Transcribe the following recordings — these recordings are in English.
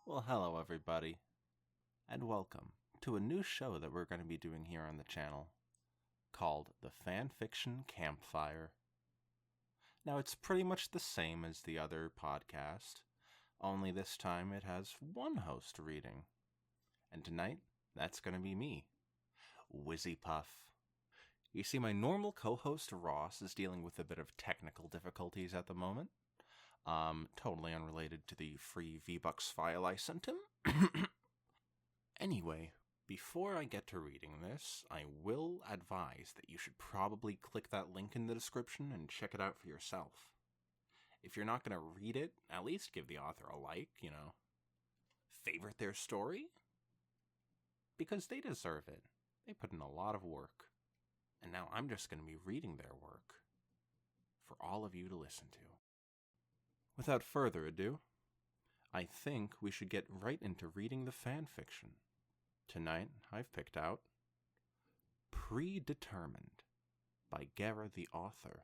Well, hello everybody, and welcome to a new show that we're going to be doing here on the channel, called the Fanfiction Campfire. Now, it's pretty much the same as the other podcast, only this time it has one host reading. And tonight, that's going to be me, Wizzy Puff. You see, my normal co-host Ross is dealing with a bit of technical difficulties at the moment. Totally unrelated to the free V-Bucks file I sent him. Anyway, before I get to reading this, I will advise that you should probably click that link in the description and check it out for yourself. If you're not going to read it, at least give the author a like, favorite their story. Because they deserve it. They put in a lot of work. And now I'm just going to be reading their work for all of you to listen to. Without further ado, I think we should get right into reading the fanfiction. Tonight, I've picked out Predetermined by Gara the author.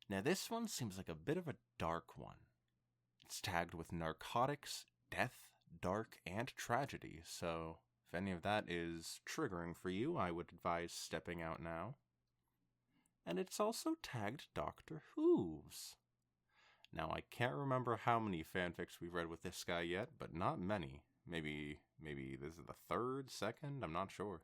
Now this one seems like a bit of a dark one. It's tagged with narcotics, death, dark, and tragedy, so if any of that is triggering for you, I would advise stepping out now. And it's also tagged Doctor Who's. Now, I can't remember how many fanfics we've read with this guy yet, but not many. Maybe this is the third, second, I'm not sure.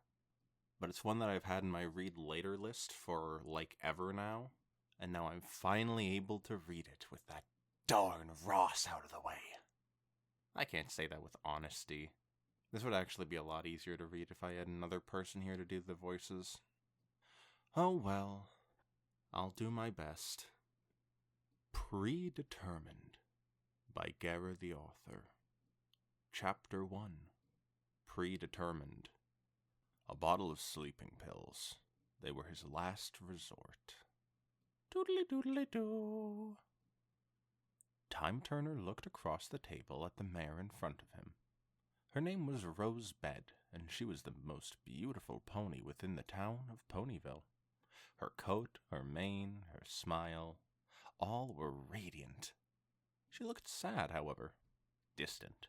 But it's one that I've had in my read later list for, ever now. And now I'm finally able to read it with that darn Ross out of the way. I can't say that with honesty. This would actually be a lot easier to read if I had another person here to do the voices. Oh well, I'll do my best. Predetermined by Gara the author. Chapter 1. Predetermined. A bottle of sleeping pills. They were his last resort. Doodly-doodly-doo. Time Turner looked across the table at the mare in front of him. Her name was Rosebud, and she was the most beautiful pony within the town of Ponyville. Her coat, her mane, her smile, all were radiant. She looked sad, however, distant,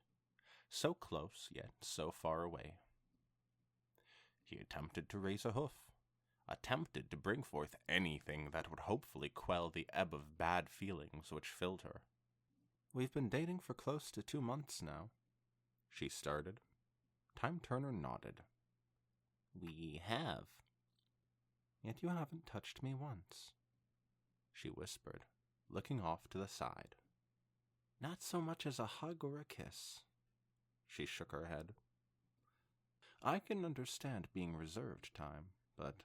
so close yet so far away. He attempted to raise a hoof, attempted to bring forth anything that would hopefully quell the ebb of bad feelings which filled her. We've been dating for close to 2 months now, she started. Time Turner nodded. We have. Yet you haven't touched me once, she whispered, looking off to the side. Not so much as a hug or a kiss. She shook her head. I can understand being reserved, Time, but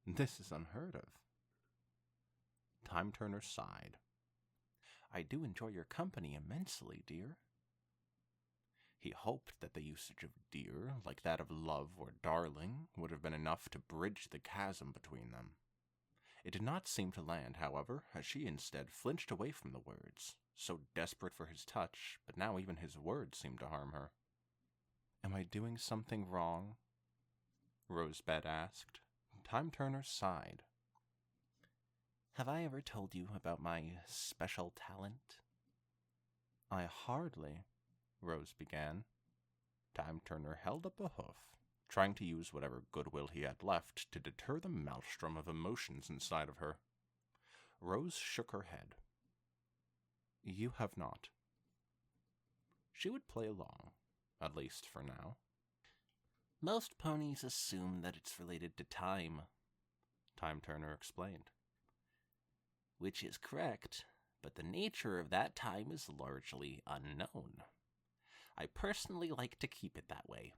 this is unheard of. Time Turner sighed. I do enjoy your company immensely, dear. He hoped that the usage of dear, like that of love or darling, would have been enough to bridge the chasm between them. It did not seem to land, however, as she instead flinched away from the words, so desperate for his touch, but now even his words seemed to harm her. Am I doing something wrong? Rosebud asked. Time Turner sighed. Have I ever told you about my special talent? I hardly, Rose began. Time Turner held up a hoof, trying to use whatever goodwill he had left to deter the maelstrom of emotions inside of her. Rose shook her head. You have not. She would play along, at least for now. Most ponies assume that it's related to time, Time Turner explained. Which is correct, but the nature of that time is largely unknown. I personally like to keep it that way.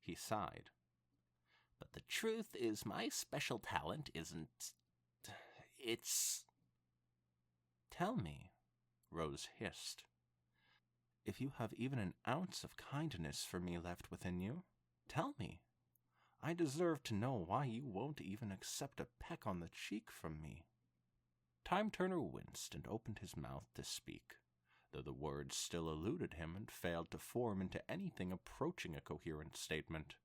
He sighed. But the truth is my special talent isn't... It's... Tell me, Rose hissed. If you have even an ounce of kindness for me left within you, tell me. I deserve to know why you won't even accept a peck on the cheek from me. Time Turner winced and opened his mouth to speak, though the words still eluded him and failed to form into anything approaching a coherent statement.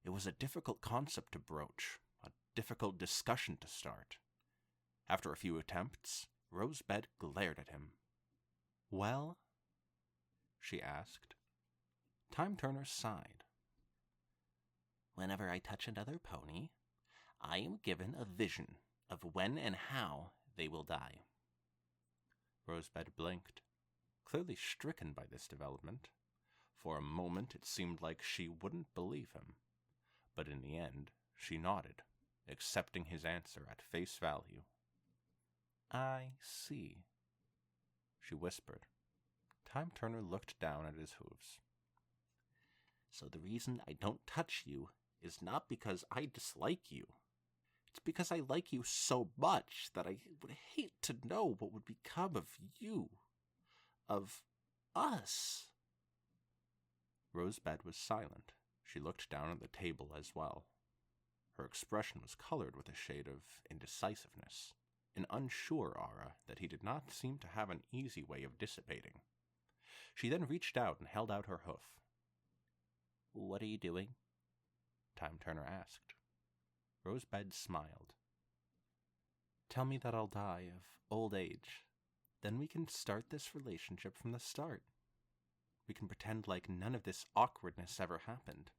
It was a difficult concept to broach, a difficult discussion to start. After a few attempts, Rosebud glared at him. Well? she asked. Time Turner sighed. Whenever I touch another pony, I am given a vision of when and how they will die. Rosebud blinked, clearly stricken by this development. For a moment it seemed like she wouldn't believe him, but in the end she nodded, accepting his answer at face value. I see, she whispered. Time Turner looked down at his hooves. So the reason I don't touch you is not because I dislike you. It's because I like you so much that I would hate to know what would become of you, of us. Rosebud was silent. She looked down at the table as well. Her expression was colored with a shade of indecisiveness, an unsure aura that he did not seem to have an easy way of dissipating. She then reached out and held out her hoof. What are you doing? Time Turner asked. Rosebud smiled. Tell me that I'll die of old age. Then we can start this relationship from the start. We can pretend like none of this awkwardness ever happened.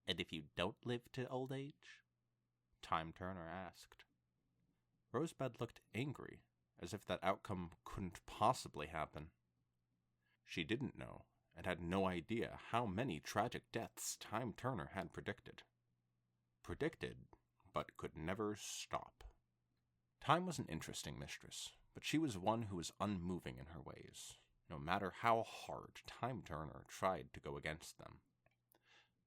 And if you don't live to old age? Time Turner asked. Rosebud looked angry, as if that outcome couldn't possibly happen. She didn't know, and had no idea how many tragic deaths Time Turner had predicted. Predicted, but could never stop. Time was an interesting mistress, but she was one who was unmoving in her ways, no matter how hard Time Turner tried to go against them.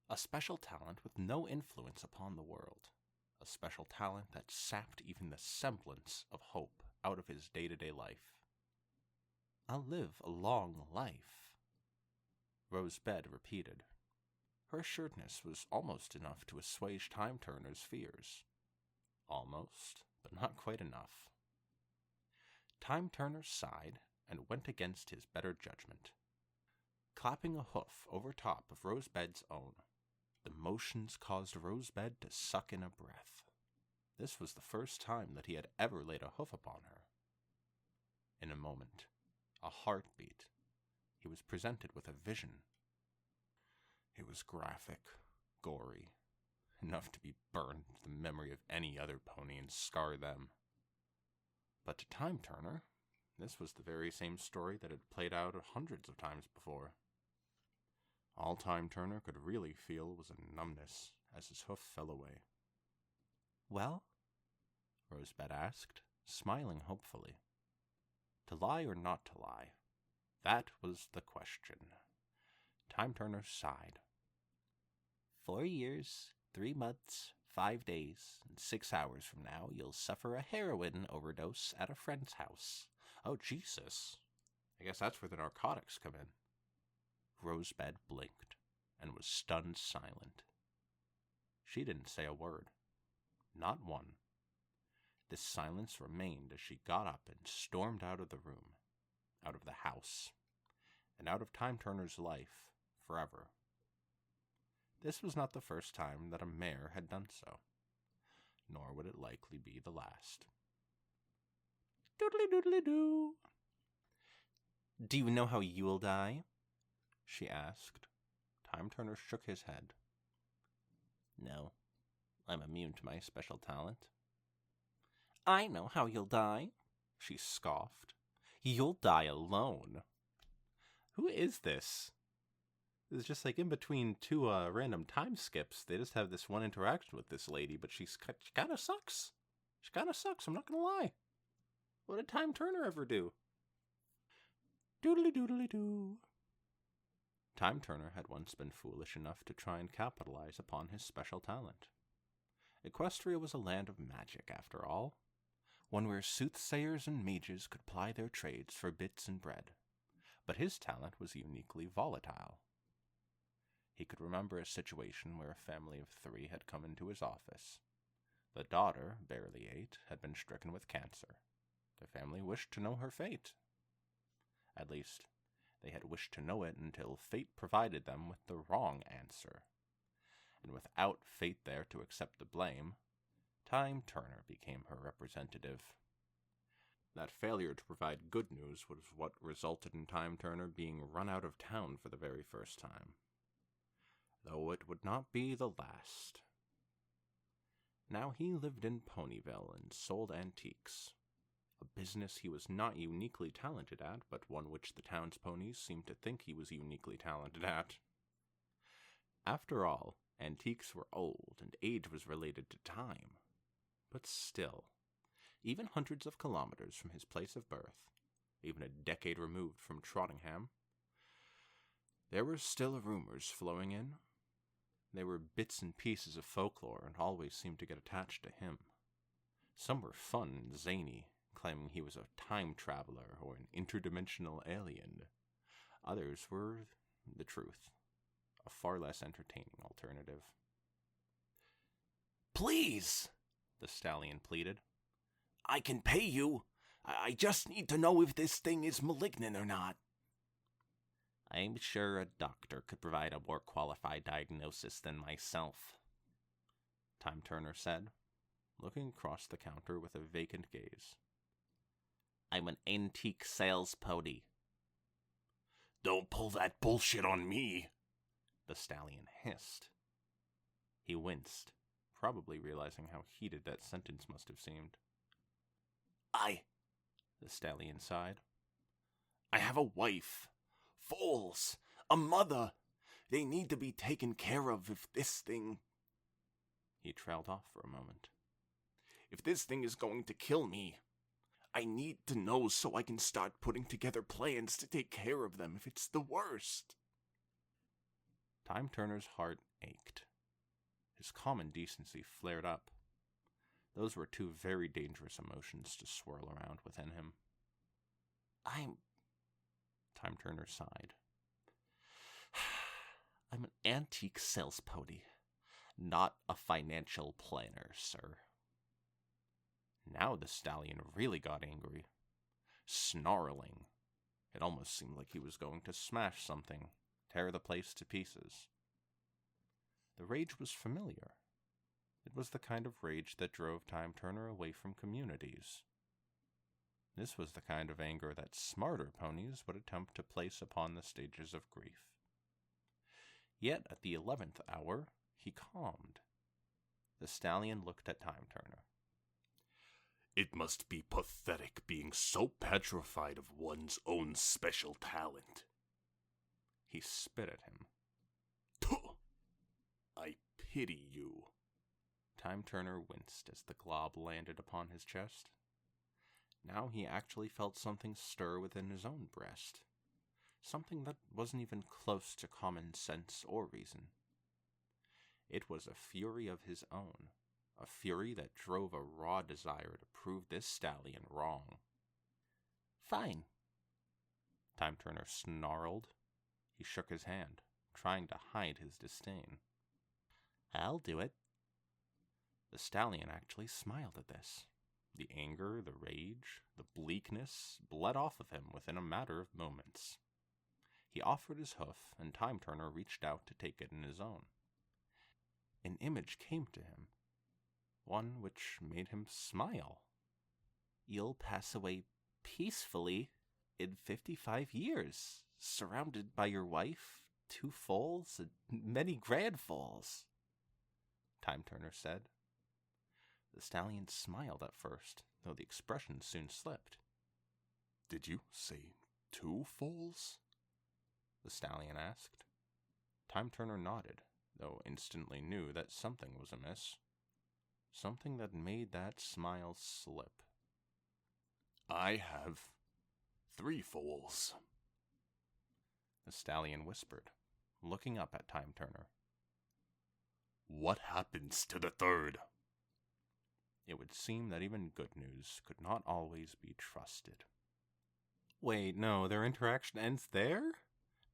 A special talent with no influence upon the world. A special talent that sapped even the semblance of hope out of his day-to-day life. I'll live a long life, Rosebud repeated. Her assuredness was almost enough to assuage Time Turner's fears. Almost, but not quite enough. Time Turner sighed and went against his better judgment, clapping a hoof over top of Rosebud's own. The motions caused Rosebud to suck in a breath. This was the first time that he had ever laid a hoof upon her. In a moment, a heartbeat, he was presented with a vision. It was graphic, gory, enough to be burned to the memory of any other pony and scar them. But to Time Turner, this was the very same story that had played out hundreds of times before. All Time Turner could really feel was a numbness as his hoof fell away. Well? Rosebud asked, smiling hopefully. To lie or not to lie? That was the question. Time Turner sighed. 4 years, 3 months, 5 days, and 6 hours from now, you'll suffer a heroin overdose at a friend's house. Oh, Jesus. I guess that's where the narcotics come in. Rosebud blinked and was stunned silent. She didn't say a word. Not one. This silence remained as she got up and stormed out of the room, out of the house, and out of Time Turner's life forever. This was not the first time that a mare had done so, nor would it likely be the last. Doodly-doodly-doo. Do you know how you'll die? She asked. Time Turner shook his head. No, I'm immune to my special talent. I know how you'll die, she scoffed. You'll die alone. Who is this? It's just like in between two random time skips, they just have this one interaction with this lady, but she kind of sucks. She kind of sucks, I'm not going to lie. What did Time Turner ever do? Doodly-doodly-doo. Time Turner had once been foolish enough to try and capitalize upon his special talent. Equestria was a land of magic, after all, one where soothsayers and mages could ply their trades for bits and bread, but his talent was uniquely volatile. He could remember a situation where a family of 3 had come into his office. The daughter, barely 8, had been stricken with cancer. The family wished to know her fate. At least, they had wished to know it until fate provided them with the wrong answer. And without fate there to accept the blame, Time Turner became her representative. That failure to provide good news was what resulted in Time Turner being run out of town for the very first time. Though it would not be the last. Now he lived in Ponyville and sold antiques, a business he was not uniquely talented at, but one which the town's ponies seemed to think he was uniquely talented at. After all, antiques were old, and age was related to time. But still, even hundreds of kilometers from his place of birth, even a decade removed from Trottingham, there were still rumors flowing in. They were bits and pieces of folklore and always seemed to get attached to him. Some were fun and zany, claiming he was a time traveler or an interdimensional alien. Others were the truth, a far less entertaining alternative. "Please," the stallion pleaded. "I can pay you. I just need to know if this thing is malignant or not." "I'm sure a doctor could provide a more qualified diagnosis than myself," Time Turner said, looking across the counter with a vacant gaze. "I'm an antique sales pony." "Don't pull that bullshit on me," the stallion hissed. He winced, probably realizing how heated that sentence must have seemed. The stallion sighed. "I have a wife, foals, a mother. They need to be taken care of if this thing..." He trailed off for a moment. "If this thing is going to kill me, I need to know so I can start putting together plans to take care of them if it's the worst." Time Turner's heart ached. His common decency flared up. Those were two very dangerous emotions to swirl around within him. Time Turner sighed. "I'm an antique sales pony, not a financial planner, sir." Now the stallion really got angry, snarling. It almost seemed like he was going to smash something, tear the place to pieces. The rage was familiar. It was the kind of rage that drove Time Turner away from communities. This was the kind of anger that smarter ponies would attempt to place upon the stages of grief. Yet at the 11th hour, he calmed. The stallion looked at Time Turner. "It must be pathetic being so petrified of one's own special talent." He spit at him. "Tuh! I pity you." Time Turner winced as the glob landed upon his chest. Now he actually felt something stir within his own breast. Something that wasn't even close to common sense or reason. It was a fury of his own, a fury that drove a raw desire to prove this stallion wrong. "Fine," Time Turner snarled. He shook his hand, trying to hide his disdain. "I'll do it." The stallion actually smiled at this. The anger, the rage, the bleakness bled off of him within a matter of moments. He offered his hoof, and Time Turner reached out to take it in his own. An image came to him, one which made him smile. "You'll pass away peacefully in 55 years, surrounded by your wife, 2 foals, and many grand foals," Time Turner said. The stallion smiled at first, though the expression soon slipped. "Did you say 2 foals?" the stallion asked. Time Turner nodded, though instantly knew that something was amiss. Something that made that smile slip. "I have 3 foals," the stallion whispered, looking up at Time Turner. "What happens to the 3rd?" It would seem that even good news could not always be trusted. Wait, no, their interaction ends there?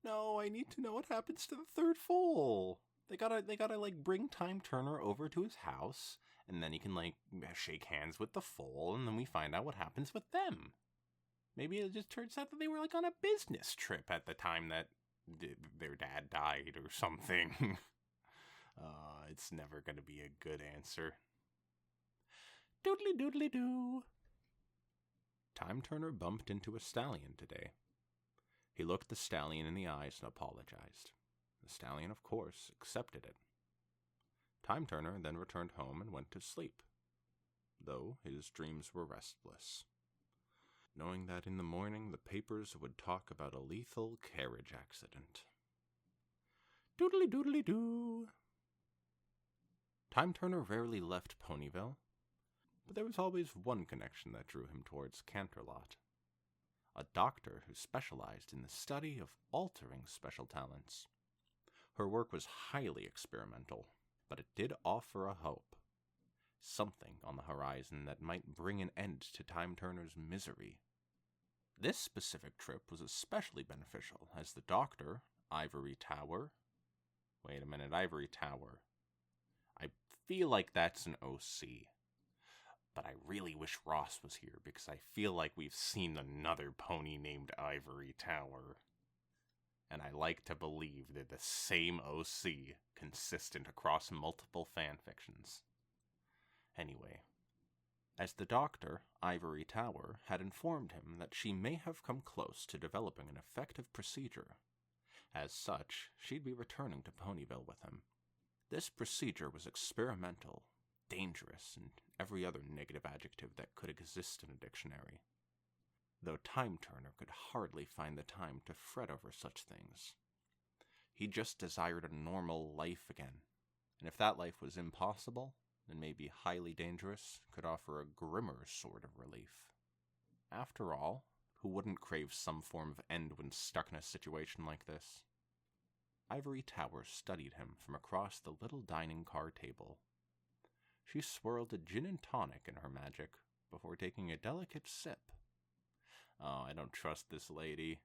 No, I need to know what happens to the 3rd foal. They gotta like bring Time Turner over to his house, and then he can like shake hands with the foal, and then we find out what happens with them. Maybe it just turns out that they were like on a business trip at the time that their dad died or something. It's never gonna be a good answer. Doodly doodly doo. Time Turner bumped into a stallion today. He looked the stallion in the eyes and apologized. The stallion, of course, accepted it. Time Turner then returned home and went to sleep, though his dreams were restless, knowing that in the morning the papers would talk about a lethal carriage accident. Doodly-doodly-doo! Time Turner rarely left Ponyville, but there was always one connection that drew him towards Canterlot. A doctor who specialized in the study of altering special talents. Her work was highly experimental, but it did offer a hope. Something on the horizon that might bring an end to Time Turner's misery. This specific trip was especially beneficial, as the doctor, Ivory Tower... Wait a minute, Ivory Tower. I feel like that's an OC. But I really wish Ross was here, because I feel like we've seen another pony named Ivory Tower. And I like to believe they're the same OC, consistent across multiple fanfictions. Anyway, as the doctor, Ivory Tower, had informed him that she may have come close to developing an effective procedure. As such, she'd be returning to Ponyville with him. This procedure was experimental, dangerous, and every other negative adjective that could exist in a dictionary. Though Time Turner could hardly find the time to fret over such things. He just desired a normal life again, and if that life was impossible, then maybe highly dangerous could offer a grimmer sort of relief. After all, who wouldn't crave some form of end when stuck in a situation like this? Ivory Tower studied him from across the little dining car table. She swirled a gin and tonic in her magic before taking a delicate sip. Oh, I don't trust this lady.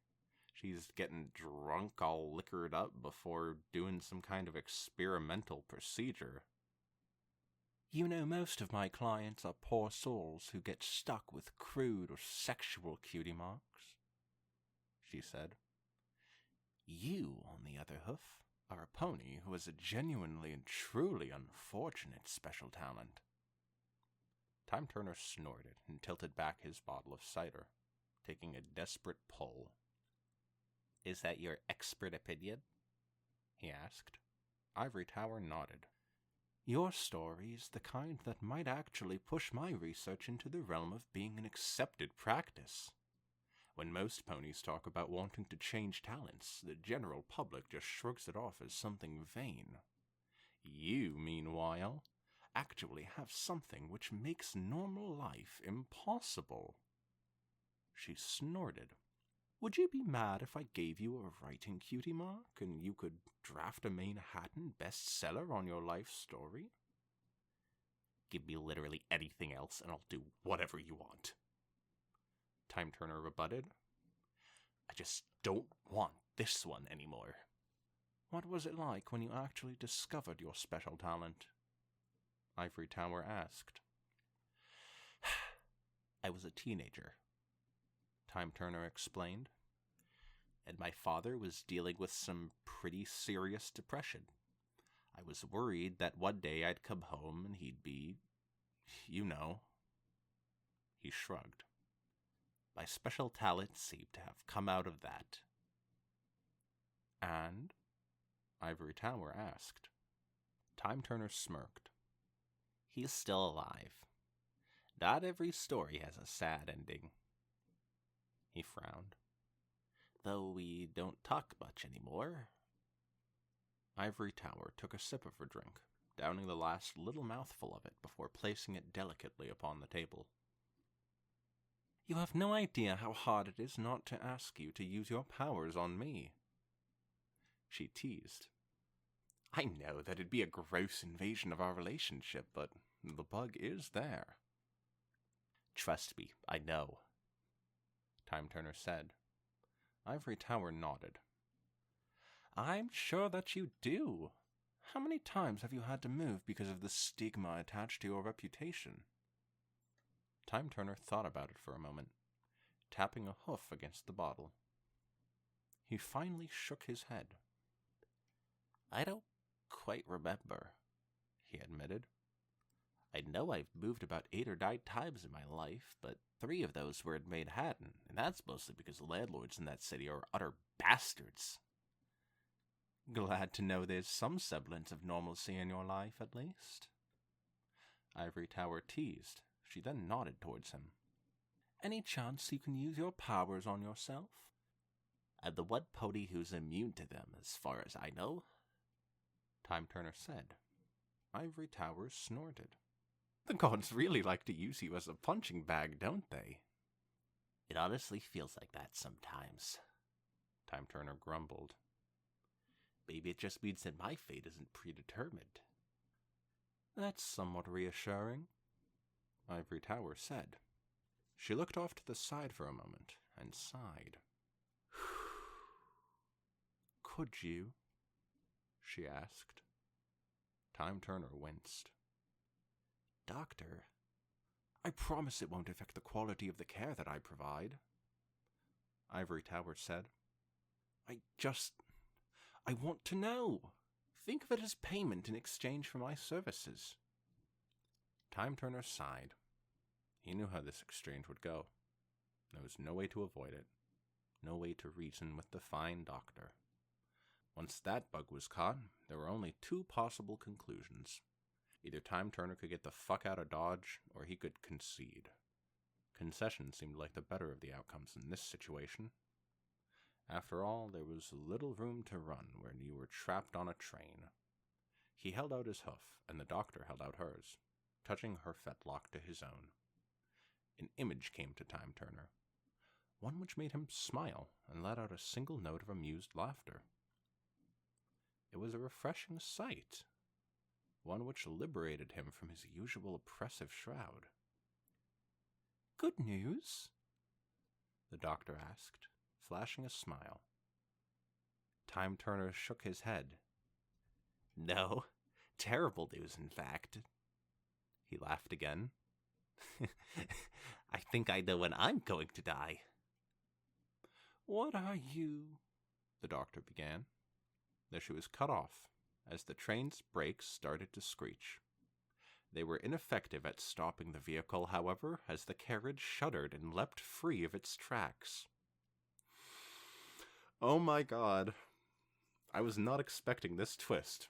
She's getting drunk all liquored up before doing some kind of experimental procedure. You know, most of my clients are poor souls who get stuck with crude or sexual cutie marks, she said. You, on the other hoof, are a pony who has a genuinely and truly unfortunate special talent. Time Turner snorted and tilted back his bottle of cider, taking a desperate pull. Is that your expert opinion? He asked. Ivory Tower nodded. Your story is the kind that might actually push my research into the realm of being an accepted practice. When most ponies talk about wanting to change talents, the general public just shrugs it off as something vain. You, meanwhile, actually have something which makes normal life impossible. She snorted. Would you be mad if I gave you a writing cutie mark and you could draft a Manhattan bestseller on your life story? Give me literally anything else and I'll do whatever you want. Time Turner rebutted. I just don't want this one anymore. What was it like when you actually discovered your special talent? Ivory Tower asked. I was a teenager, Time Turner explained, and my father was dealing with some pretty serious depression. I was worried that one day I'd come home and he'd be, you know. He shrugged. My special talent seemed to have come out of that. And? Ivory Tower asked. Time Turner smirked. He's still alive. Not every story has a sad ending. He frowned. Though we don't talk much anymore. Ivory Tower took a sip of her drink, downing the last little mouthful of it before placing it delicately upon the table. You have no idea how hard it is not to ask you to use your powers on me. She teased. I know that it'd be a gross invasion of our relationship, but the bug is there. Trust me, I know, Time Turner said. Ivory Tower nodded. I'm sure that you do. How many times have you had to move because of the stigma attached to your reputation? Time Turner thought about it for a moment, tapping a hoof against the bottle. He finally shook his head. I don't quite remember, he admitted. I know I've moved about 8 or 9 times in my life, but 3 of those were in Manhattan, and that's mostly because the landlords in that city are utter bastards. Glad to know there's some semblance of normalcy in your life, at least. Ivory Tower teased. She then nodded towards him. Any chance you can use your powers on yourself? I'm the one pony who's immune to them, as far as I know, Time Turner said. Ivory Tower snorted. The gods really like to use you as a punching bag, don't they? It honestly feels like that sometimes, Time Turner grumbled. Maybe it just means that my fate isn't predetermined. That's somewhat reassuring, Ivory Tower said. She looked off to the side for a moment and sighed. Could you? She asked. Time Turner winced. Doctor, I promise it won't affect the quality of the care that I provide, Ivory Tower said. I want to know. Think of it as payment in exchange for my services. Time Turner sighed. He knew how this exchange would go. There was no way to avoid it. No way to reason with the fine doctor. Once that bug was caught, there were only 2 possible conclusions. Either Time Turner could get the fuck out of Dodge, or he could concede. Concession seemed like the better of the outcomes in this situation. After all, there was little room to run when you were trapped on a train. He held out his hoof, and the doctor held out hers, touching her fetlock to his own. An image came to Time Turner, one which made him smile and let out a single note of amused laughter. It was a refreshing sight, one which liberated him from his usual oppressive shroud. Good news? The doctor asked, flashing a smile. Time Turner shook his head. No, terrible news, in fact. He laughed again. I think I know when I'm going to die. What are you? The doctor began. There she was cut off, as the train's brakes started to screech. They were ineffective at stopping the vehicle, however, as the carriage shuddered and leapt free of its tracks. Oh my god. I was not expecting this twist.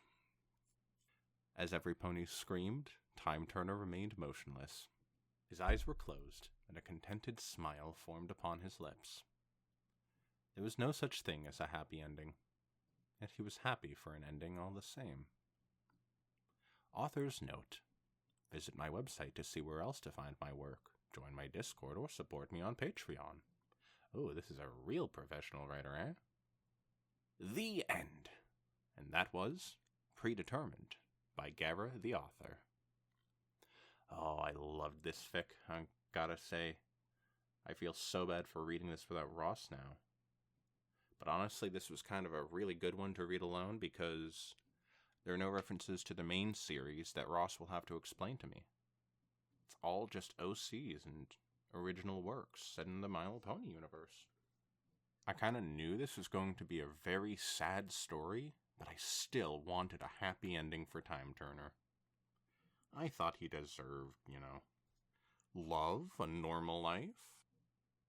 As every pony screamed, Time Turner remained motionless. His eyes were closed, and a contented smile formed upon his lips. There was no such thing as a happy ending, yet he was happy for an ending all the same. Author's note. Visit my website to see where else to find my work, join my Discord, or support me on Patreon. Oh, this is a real professional writer, eh? The end. And that was Predetermined by Gara the author. Oh, I loved this fic, I gotta say. I feel so bad for reading this without Ross now. But honestly, this was kind of a really good one to read alone because there are no references to the main series that Ross will have to explain to me. It's all just OCs and original works set in the My Little Pony universe. I kind of knew this was going to be a very sad story, but I still wanted a happy ending for Time Turner. I thought he deserved, love, a normal life.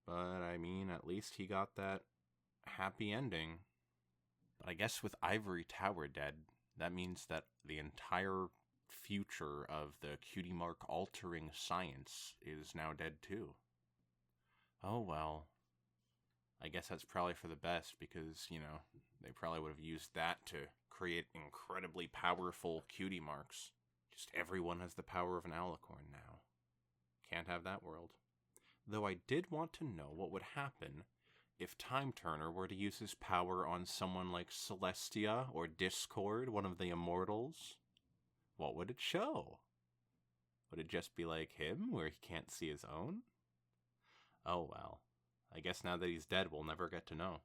But, I mean, at least he got that happy ending. But I guess with Ivory Tower dead, that means that the entire future of the cutie mark altering science is now dead too. Oh well. I guess that's probably for the best because, they probably would have used that to create incredibly powerful cutie marks. Just everyone has the power of an alicorn now. Can't have that world. Though I did want to know what would happen if Time Turner were to use his power on someone like Celestia or Discord, one of the Immortals. What would it show? Would it just be like him, where he can't see his own? Oh well. I guess now that he's dead, we'll never get to know.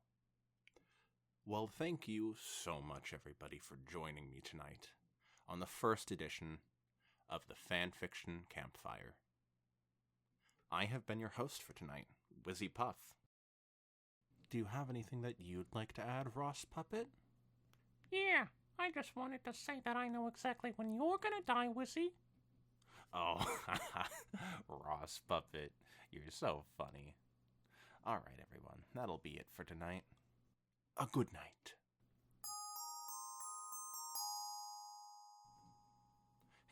Well, thank you so much, everybody, for joining me tonight on the first edition of the Fanfiction Campfire. I have been your host for tonight, Wizzy Puff. Do you have anything that you'd like to add, Ross Puppet? Yeah, I just wanted to say that I know exactly when you're gonna die, Wizzy. Oh, Ross Puppet, you're so funny. All right, everyone, that'll be it for tonight. A good night.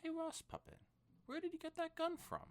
Hey, Ross Puppet, where did you get that gun from?